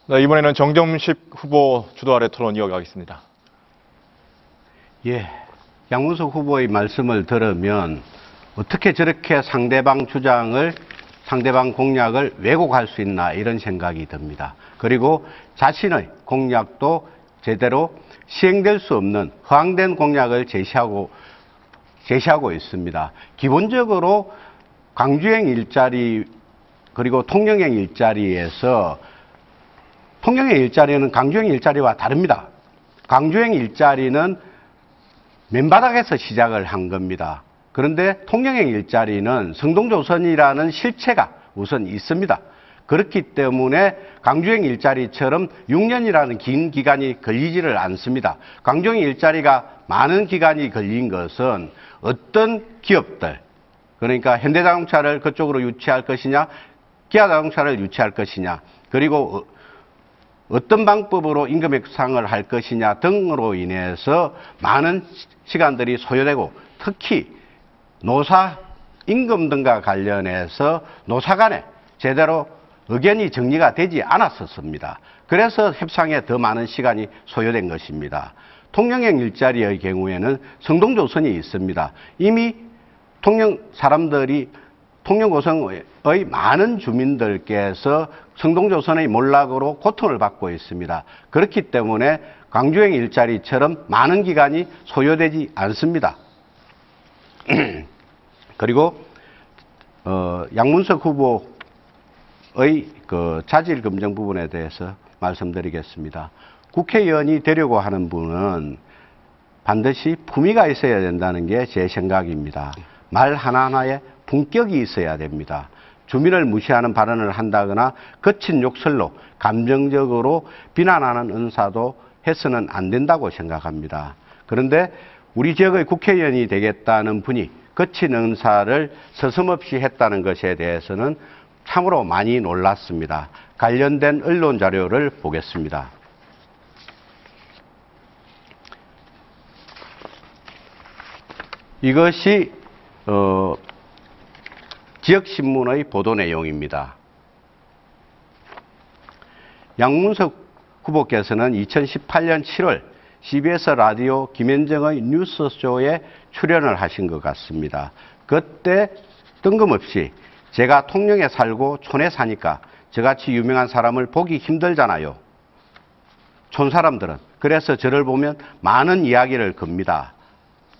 네, 이번에는 정점식 후보 주도 아래 토론 이어가겠습니다. 예, 양문석 후보의 말씀을 들으면 어떻게 저렇게 상대방 주장을, 상대방 공약을 왜곡할 수 있나 이런 생각이 듭니다. 그리고 자신의 공약도 제대로 시행될 수 없는 허황된 공약을 제시하고 있습니다. 기본적으로 강주행 일자리 그리고 통영행 일자리에서 통영행 일자리는 강주행 일자리와 다릅니다. 강주행 일자리는 맨바닥에서 시작을 한 겁니다. 그런데 통영행 일자리는 성동조선이라는 실체가 우선 있습니다. 그렇기 때문에 강주행 일자리처럼 6년이라는 긴 기간이 걸리지를 않습니다. 강주행 일자리가 많은 기간이 걸린 것은 어떤 기업들, 그러니까 현대자동차를 그쪽으로 유치할 것이냐, 기아자동차를 유치할 것이냐, 그리고 어떤 방법으로 임금 협상을 할 것이냐 등으로 인해서 많은 시간들이 소요되고 특히 노사 임금 등과 관련해서 노사 간에 제대로 의견이 정리가 되지 않았었습니다. 그래서 협상에 더 많은 시간이 소요된 것입니다. 통영행 일자리의 경우에는 성동조선이 있습니다. 이미 통영고성의 많은 주민들께서 성동조선의 몰락으로 고통을 받고 있습니다. 그렇기 때문에 강주행 일자리처럼 많은 기간이 소요되지 않습니다. 그리고 양문석 후보의 그 자질 검증 부분에 대해서 말씀드리겠습니다. 국회의원이 되려고 하는 분은 반드시 품위가 있어야 된다는 게 제 생각입니다. 말 하나하나에 품격이 있어야 됩니다. 주민을 무시하는 발언을 한다거나 거친 욕설로 감정적으로 비난하는 은사도 해서는 안 된다고 생각합니다. 그런데 우리 지역의 국회의원이 되겠다는 분이 거친 은사를 서슴없이 했다는 것에 대해서는 참으로 많이 놀랐습니다. 관련된 언론 자료를 보겠습니다. 이것이 지역신문의 보도 내용입니다. 양문석 후보께서는 2018년 7월 CBS 라디오 김현정의 뉴스쇼에 출연을 하신 것 같습니다. 그때 뜬금없이 제가 통영에 살고 촌에 사니까 저같이 유명한 사람을 보기 힘들잖아요. 촌 사람들은 그래서 저를 보면 많은 이야기를 겁니다.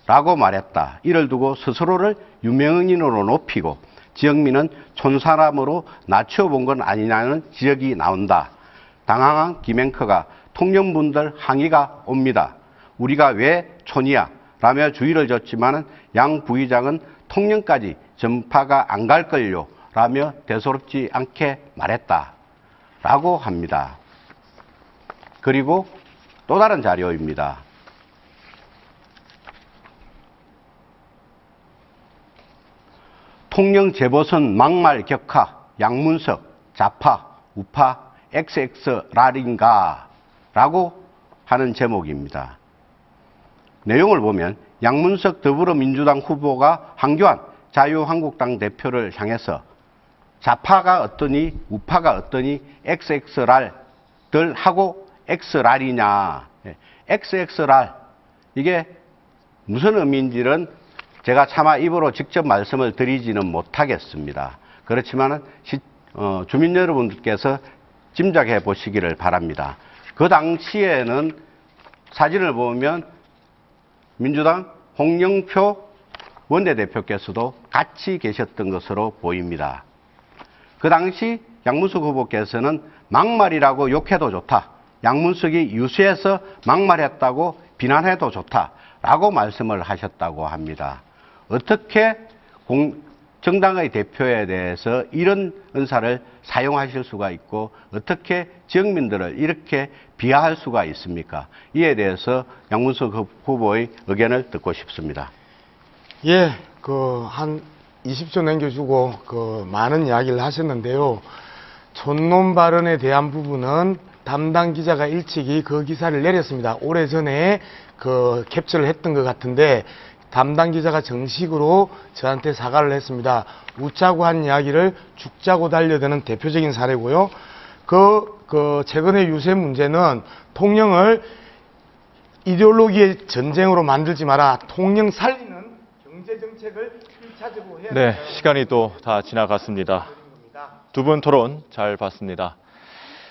라고 말했다. 이를 두고 스스로를 유명인으로 높이고 지역민은 촌사람으로 낮춰본 건 아니냐는 지적이 나온다. 당황한 김앵커가 통령분들 항의가 옵니다. 우리가 왜 촌이야? 라며 주의를 줬지만 양 부의장은 통령까지 전파가 안 갈걸요? 라며 대수롭지 않게 말했다. 라고 합니다. 그리고 또 다른 자료입니다. 통영 재보선 막말 격하 양문석 좌파 우파 XX랄인가 라고 하는 제목입니다. 내용을 보면 양문석 더불어민주당 후보가 황교안 자유한국당 대표를 향해서 좌파가 어떠니 우파가 어떠니 XX랄들 하고 X랄이냐 XX랄 이게 무슨 의미인지는 제가 차마 입으로 직접 말씀을 드리지는 못하겠습니다. 그렇지만 주민 여러분들께서 짐작해 보시기를 바랍니다. 그 당시에는 사진을 보면 민주당 홍영표 원내대표께서도 같이 계셨던 것으로 보입니다. 그 당시 양문석 후보께서는 막말이라고 욕해도 좋다. 양문석이 유수해서 막말했다고 비난해도 좋다라고 말씀을 하셨다고 합니다. 어떻게 정당의 대표에 대해서 이런 은사를 사용하실 수가 있고 어떻게 지역민들을 이렇게 비하할 수가 있습니까? 이에 대해서 양문석 후보의 의견을 듣고 싶습니다. 예, 한 20초 남겨주고 많은 이야기를 하셨는데요. 촌놈 발언에 대한 부분은 담당 기자가 일찍이 그 기사를 내렸습니다. 오래전에 캡처를 했던 것 같은데 담당 기자가 정식으로 저한테 사과를 했습니다. 웃자고 한 이야기를 죽자고 달려드는 대표적인 사례고요. 최근의 유세 문제는 통영을 이데올로기의 전쟁으로 만들지 마라. 통영 살리는 경제정책을 1차적으로 해야 네, 시간이 또 다 지나갔습니다. 두 분 토론 잘 봤습니다.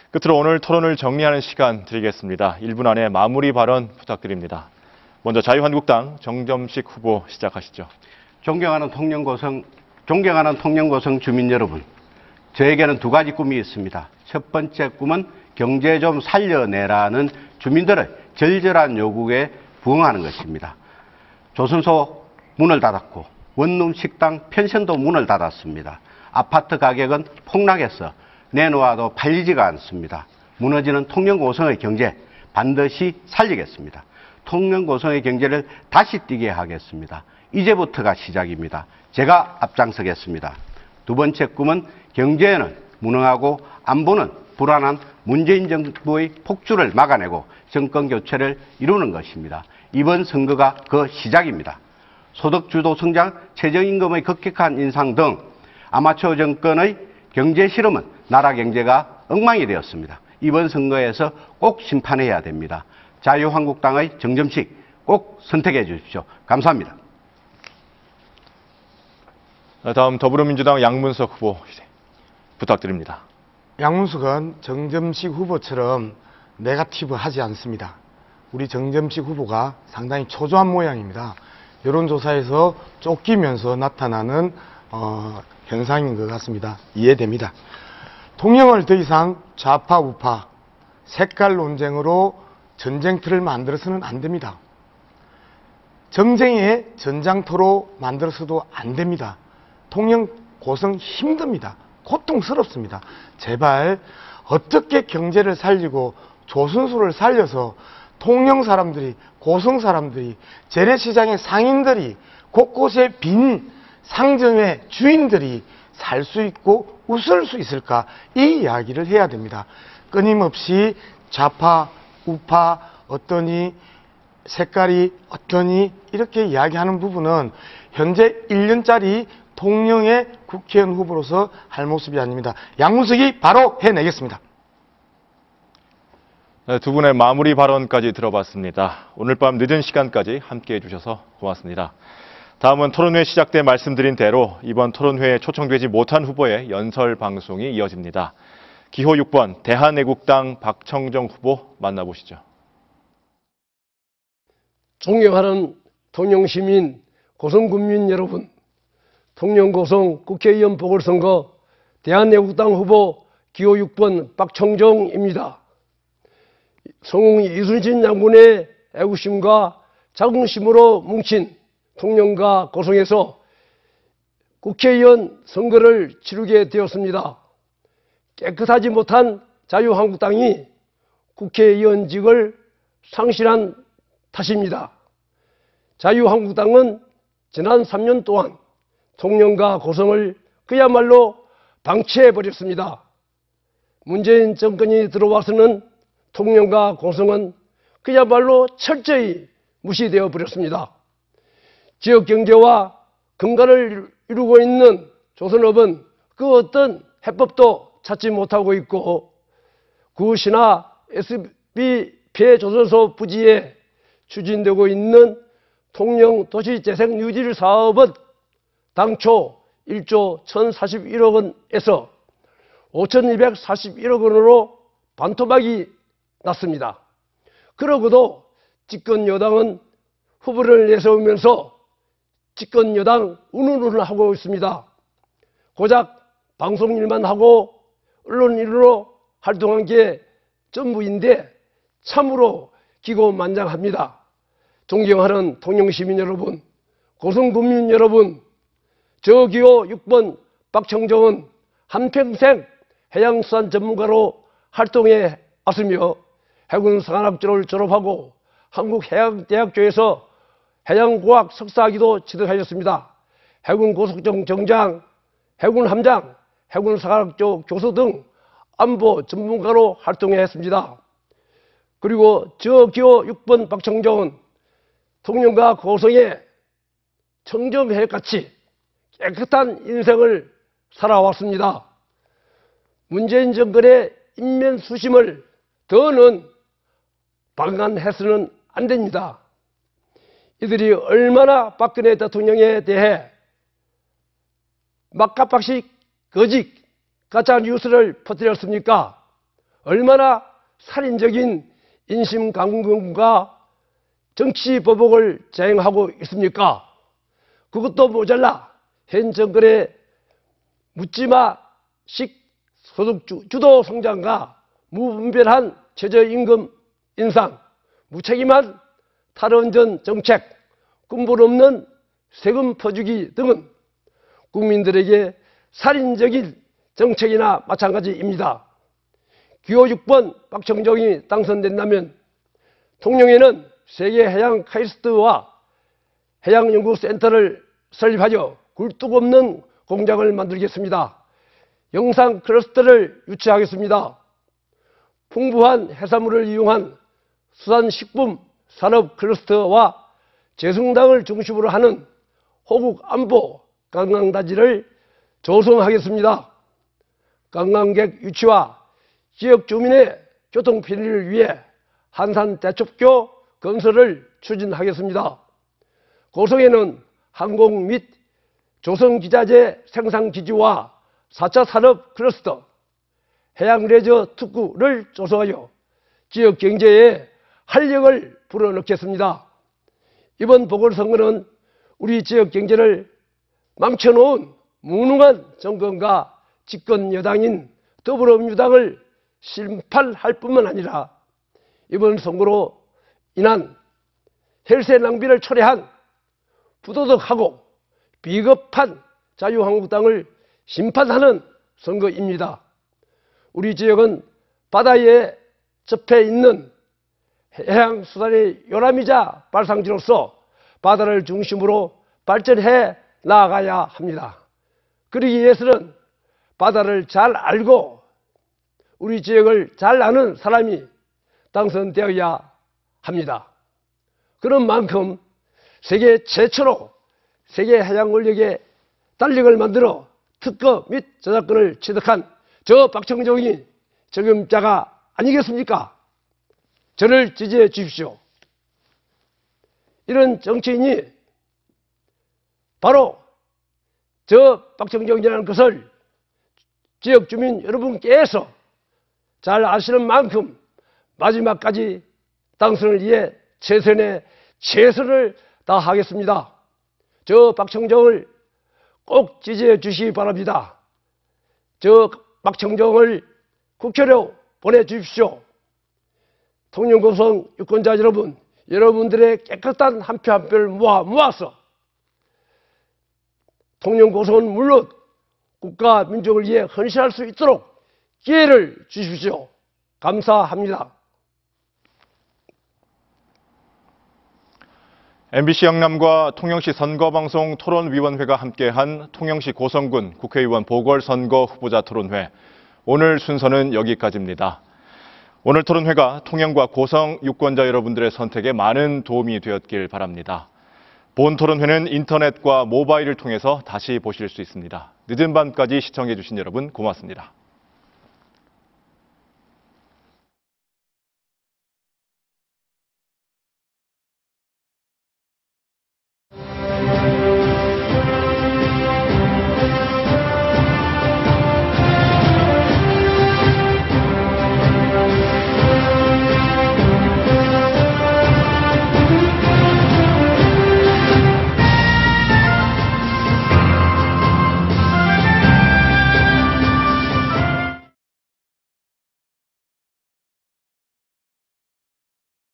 끝으로 오늘 토론을 정리하는 시간 드리겠습니다. 1분 안에 마무리 발언 부탁드립니다. 먼저 자유한국당 정점식 후보 시작하시죠. 존경하는 통영고성 주민 여러분, 저에게는 두 가지 꿈이 있습니다. 첫 번째 꿈은 경제 좀 살려내라는 주민들의 절절한 요구에 부응하는 것입니다. 조선소 문을 닫았고 원룸 식당 펜션도 문을 닫았습니다. 아파트 가격은 폭락해서 내놓아도 팔리지가 않습니다. 무너지는 통영고성의 경제 반드시 살리겠습니다. 통영고성의 경제를 다시 뛰게 하겠습니다. 이제부터가 시작입니다. 제가 앞장서겠습니다. 두 번째 꿈은 경제에는 무능하고 안보는 불안한 문재인 정부의 폭주를 막아내고 정권 교체를 이루는 것입니다. 이번 선거가 그 시작입니다. 소득주도 성장, 최저임금의 급격한 인상 등 아마추어 정권의 경제 실험은 나라 경제가 엉망이 되었습니다. 이번 선거에서 꼭 심판해야 됩니다. 자유한국당의 정점식 꼭 선택해 주십시오. 감사합니다. 다음 더불어민주당 양문석 후보 부탁드립니다. 양문석은 정점식 후보처럼 네거티브 하지 않습니다. 우리 정점식 후보가 상당히 초조한 모양입니다. 여론조사에서 쫓기면서 나타나는 현상인 것 같습니다. 이해됩니다. 통영을 더 이상 좌파 우파 색깔 논쟁으로 전쟁터를 만들어서는 안 됩니다. 정쟁의 전장터로 만들어서도 안 됩니다. 통영 고성 힘듭니다. 고통스럽습니다. 제발 어떻게 경제를 살리고 조선소를 살려서 통영 사람들이, 고성 사람들이, 재래시장의 상인들이, 곳곳에 빈 상점의 주인들이 살 수 있고 웃을 수 있을까? 이 이야기를 해야 됩니다. 끊임없이 좌파, 우파, 어떠니, 색깔이 어떠니 이렇게 이야기하는 부분은 현재 1년짜리 통영의 국회의원 후보로서 할 모습이 아닙니다. 양문석이 바로 해내겠습니다. 네, 두 분의 마무리 발언까지 들어봤습니다. 오늘 밤 늦은 시간까지 함께해 주셔서 고맙습니다. 다음은 토론회 시작 때 말씀드린 대로 이번 토론회에 초청되지 못한 후보의 연설 방송이 이어집니다. 기호 6번 대한애국당 박청정 후보 만나보시죠. 존경하는 통영시민, 고성군민 여러분, 통영고성 국회의원 보궐선거 대한애국당 후보 기호 6번 박청정입니다. 성웅 이순신 장군의 애국심과 자긍심으로 뭉친 통영과 고성에서 국회의원 선거를 치르게 되었습니다. 깨끗하지 못한 자유한국당이 국회의원직을 상실한 탓입니다. 자유한국당은 지난 3년 동안 통영과 고성을 그야말로 방치해버렸습니다. 문재인 정권이 들어와서는 통영과 고성은 그야말로 철저히 무시되어 버렸습니다. 지역 경제와 근간을 이루고 있는 조선업은 그 어떤 해법도 찾지 못하고 있고, 구신화 SB 폐조선소 부지에 추진되고 있는 통영 도시재생 유질 사업은 당초 1조 1,041억 원에서 5,241억 원으로 반토막이 났습니다. 그러고도 집권 여당은 후보를 내세우면서 집권 여당 운운을 하고 있습니다. 고작 방송 일만 하고 언론 일로 활동한 게 전부인데 참으로 기고만장합니다. 존경하는 통영시민 여러분, 고성군민 여러분, 저 기호 6번 박청정은 한평생 해양수산 전문가로 활동해 왔으며 해군사관학교를 졸업하고 한국해양대학교에서 해양과학 석사학위도 취득하였습니다. 해군고속정 정장, 해군함장, 해군사관학교 교수 등 안보 전문가로 활동했습니다. 그리고 저 기호 6번 박청정은 통영과 고성의 청정해같이 깨끗한 인생을 살아왔습니다. 문재인 정권의 인면수심을 더는 방관해서는 안 됩니다. 이들이 얼마나 박근혜 대통령에 대해 막가박식 거짓 가짜 뉴스를 퍼뜨렸습니까? 얼마나 살인적인 인심강금과 정치 보복을 자행하고 있습니까? 그것도 모자라 현 정권의 묻지마식 소득 주도 성장과 무분별한 최저임금 인상, 무책임한 탈원전 정책, 근본 없는 세금 퍼주기 등은 국민들에게 살인적인 정책이나 마찬가지입니다. 기호 6번 박청정이 당선된다면 통영에는 세계해양 카이스트와 해양연구센터를 설립하여 굴뚝 없는 공장을 만들겠습니다. 영상 클러스터를 유치하겠습니다. 풍부한 해산물을 이용한 수산식품 산업 클러스터와 재성당을 중심으로 하는 호국 안보 관광단지를 조성하겠습니다. 관광객 유치와 지역 주민의 교통 편의를 위해 한산 대첩교 건설을 추진하겠습니다. 고성에는 항공 및 조선기자재 생산기지와 4차 산업 클러스터, 해양레저 특구를 조성하여 지역 경제에 활력을 불어넣겠습니다. 이번 보궐선거는 우리 지역 경제를 망쳐놓은 무능한 정권과 집권 여당인 더불어민주당을 심판할 뿐만 아니라 이번 선거로 인한 혈세 낭비를 초래한 부도덕하고 비겁한 자유한국당을 심판하는 선거입니다. 우리 지역은 바다에 접해 있는 해양수산의 요람이자 발상지로서 바다를 중심으로 발전해 나아가야 합니다. 그러기 위해서는 바다를 잘 알고 우리 지역을 잘 아는 사람이 당선되어야 합니다. 그런 만큼 세계 최초로 세계 해양 권력의 달력을 만들어 특허 및 저작권을 취득한 저 박청정이 적임자가 아니겠습니까? 저를 지지해 주십시오. 이런 정치인이 바로 저 박청정이라는 것을 지역 주민 여러분께서 잘 아시는 만큼 마지막까지 당선을 위해 최선의 최선을 다하겠습니다. 저 박청정을 꼭 지지해 주시기 바랍니다. 저 박청정을 국회로 보내주십시오. 통영고성 유권자 여러분, 여러분들의 깨끗한 한 표 한 표를 모아서 통영고성은 물론 국가 민족을 위해 헌신할 수 있도록 기회를 주십시오. 감사합니다. MBC 영남과 통영시 선거방송 토론위원회가 함께한 통영시 고성군 국회의원 보궐선거 후보자 토론회. 오늘 순서는 여기까지입니다. 오늘 토론회가 통영과 고성 유권자 여러분들의 선택에 많은 도움이 되었길 바랍니다. 본 토론회는 인터넷과 모바일을 통해서 다시 보실 수 있습니다. 늦은 밤까지 시청해주신 여러분 고맙습니다.